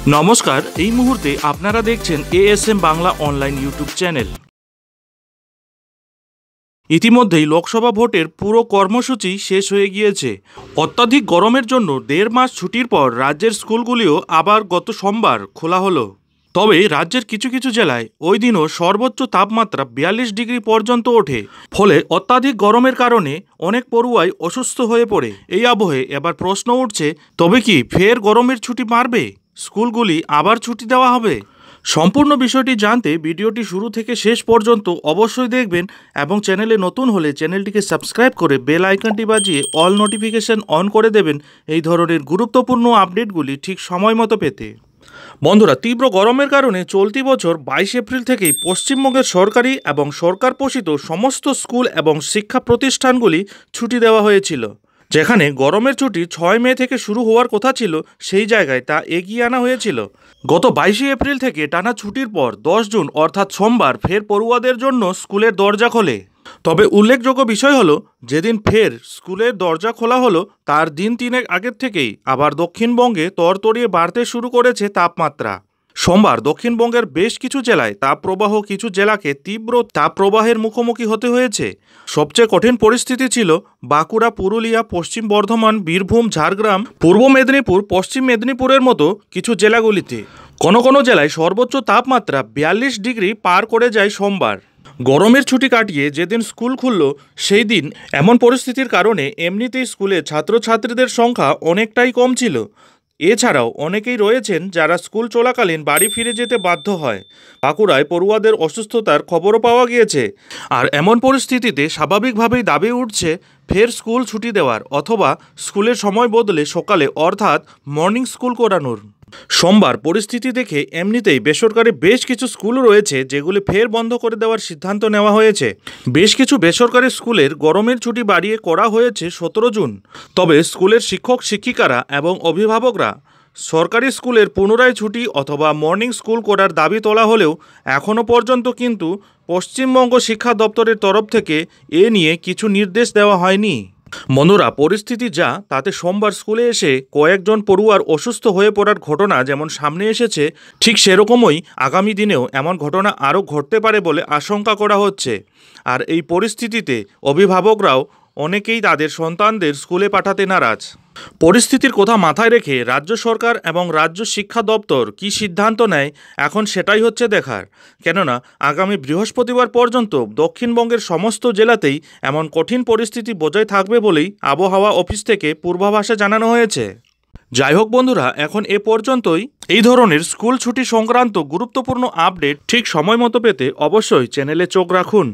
নমস্কার, এই মুহূর্তে আপনারা দেখছেন ASM Bangla online YouTube channel. ইতিমধ্যেই লোকসভা ভোটের পুরো কর্মসূচি শেষ হয়ে গিয়েছে। অত্যাধিক গরমের জন্য 1.5 মাস ছুটির পর রাজ্যের স্কুলগুলিও আবার গত সোমবার খোলা হলো। তবে রাজ্যের কিছু কিছু জেলায় ওই দিনও সর্বোচ্চ তাপমাত্রা 42 ডিগ্রি পর্যন্ত ওঠে। ফলে অত্যাধিক গরমের কারণে অনেক পড়ুয়াই অসুস্থ হয়ে পড়ে। এই আবহে এবার প্রশ্ন উঠছে, তবে কি ফের গরমের ছুটি মারবে? স্কুলগুলি আবার ছুটি দেওয়া হবে? সম্পূর্ণ বিষয়টি জানতে ভিডিওটি শুরু থেকে শেষ পর্যন্ত অবশ্যই দেখবেন এবং চ্যানেলে নতুন হলে চ্যানেলটিকে সাবস্ক্রাইব করে বেল আইকনটি বাজিয়ে অল নোটিফিকেশন অন করে দেবেন এই ধরনের গুরুত্বপূর্ণ আপডেটগুলি ঠিক সময় মতো পেতে। বন্ধুরা, তীব্র গরমের কারণে চলতি বছর 22 এপ্রিল থেকেই পশ্চিমবঙ্গের সরকারি এবং সরকার পোষিত সমস্ত স্কুল এবং শিক্ষা প্রতিষ্ঠানগুলি ছুটি দেওয়া হয়েছিল। যেখানে গরমের ছুটি 6 মে থেকে শুরু হওয়ার কথা ছিল, সেই জায়গায় তা এগিয়ে আনা হয়েছিল। গত 22 এপ্রিল থেকে টানা ছুটির পর 10 জুন অর্থাৎ সোমবার ফের পড়ুয়াদের জন্য স্কুলের দরজা খোলে। তবে উল্লেখযোগ্য বিষয় হলো, যেদিন ফের স্কুলের দরজা খোলা হলো তার দিন তিনেক আগের থেকেই আবার দক্ষিণবঙ্গে তরতরিয়ে বাড়তে শুরু করেছে তাপমাত্রা। সোমবার দক্ষিণবঙ্গের বেশ কিছু জেলায় তাপপ্রবাহ কিছু জেলাকে তীব্র তাপপ্রবাহের মুখোমুখি হতে হয়েছে। সবচেয়ে কঠিন পরিস্থিতি ছিল বাঁকুড়া, পুরুলিয়া, পশ্চিম বর্ধমান, বীরভূম, ঝাড়গ্রাম, পূর্ব মেদিনীপুর, পশ্চিম মেদিনীপুরের মতো কিছু জেলাগুলিতে। কোনো কোনো জেলায় সর্বোচ্চ তাপমাত্রা 42 ডিগ্রি পার করে যায় সোমবার। গরমের ছুটি কাটিয়ে যেদিন স্কুল খুলল সেই দিন এমন পরিস্থিতির কারণে এমনিতেই স্কুলে ছাত্রছাত্রীদের সংখ্যা অনেকটাই কম ছিল। এছাড়াও অনেকেই রয়েছেন যারা স্কুল চলাকালীন বাড়ি ফিরে যেতে বাধ্য হয়। বাঁকুড়ায় পড়ুয়াদের অসুস্থতার খবরও পাওয়া গিয়েছে। আর এমন পরিস্থিতিতে স্বাভাবিকভাবেই দাবি উঠছে ফের স্কুল ছুটি দেওয়ার অথবা স্কুলের সময় বদলে সকালে অর্থাৎ মর্নিং স্কুল করানোর। সোমবার পরিস্থিতি দেখে এমনিতেই বেসরকারি বেশ কিছু স্কুল রয়েছে যেগুলি ফের বন্ধ করে দেওয়ার সিদ্ধান্ত নেওয়া হয়েছে। বেশ কিছু বেসরকারি স্কুলের গরমের ছুটি বাড়িয়ে করা হয়েছে 17 জুন। তবে স্কুলের শিক্ষক শিক্ষিকারা এবং অভিভাবকরা সরকারি স্কুলের পুনরায় ছুটি অথবা মর্নিং স্কুল করার দাবি তোলা হলেও এখনও পর্যন্ত কিন্তু পশ্চিমবঙ্গ শিক্ষা দপ্তরের তরফ থেকে এ নিয়ে কিছু নির্দেশ দেওয়া হয়নি। বন্ধুরা, পরিস্থিতি যা তাতে সোমবার স্কুলে এসে কয়েকজন পড়ুয়ার অসুস্থ হয়ে পড়ার ঘটনা যেমন সামনে এসেছে, ঠিক সেরকমই আগামী দিনেও এমন ঘটনা আরও ঘটতে পারে বলে আশঙ্কা করা হচ্ছে। আর এই পরিস্থিতিতে অভিভাবকরাও অনেকেই তাদের সন্তানদের স্কুলে পাঠাতে নারাজ। পরিস্থিতির কথা মাথায় রেখে রাজ্য সরকার এবং রাজ্য শিক্ষা দপ্তর কী সিদ্ধান্ত নেয় এখন সেটাই হচ্ছে দেখার। কেননা আগামী বৃহস্পতিবার পর্যন্ত দক্ষিণবঙ্গের সমস্ত জেলাতেই এমন কঠিন পরিস্থিতি বজায় থাকবে বলেই আবহাওয়া অফিস থেকে পূর্বাভাসে জানানো হয়েছে। যাই হোক বন্ধুরা, এখন এ পর্যন্তই। এই ধরনের স্কুল ছুটি সংক্রান্ত গুরুত্বপূর্ণ আপডেট ঠিক সময় মতো পেতে অবশ্যই চ্যানেলে চোখ রাখুন।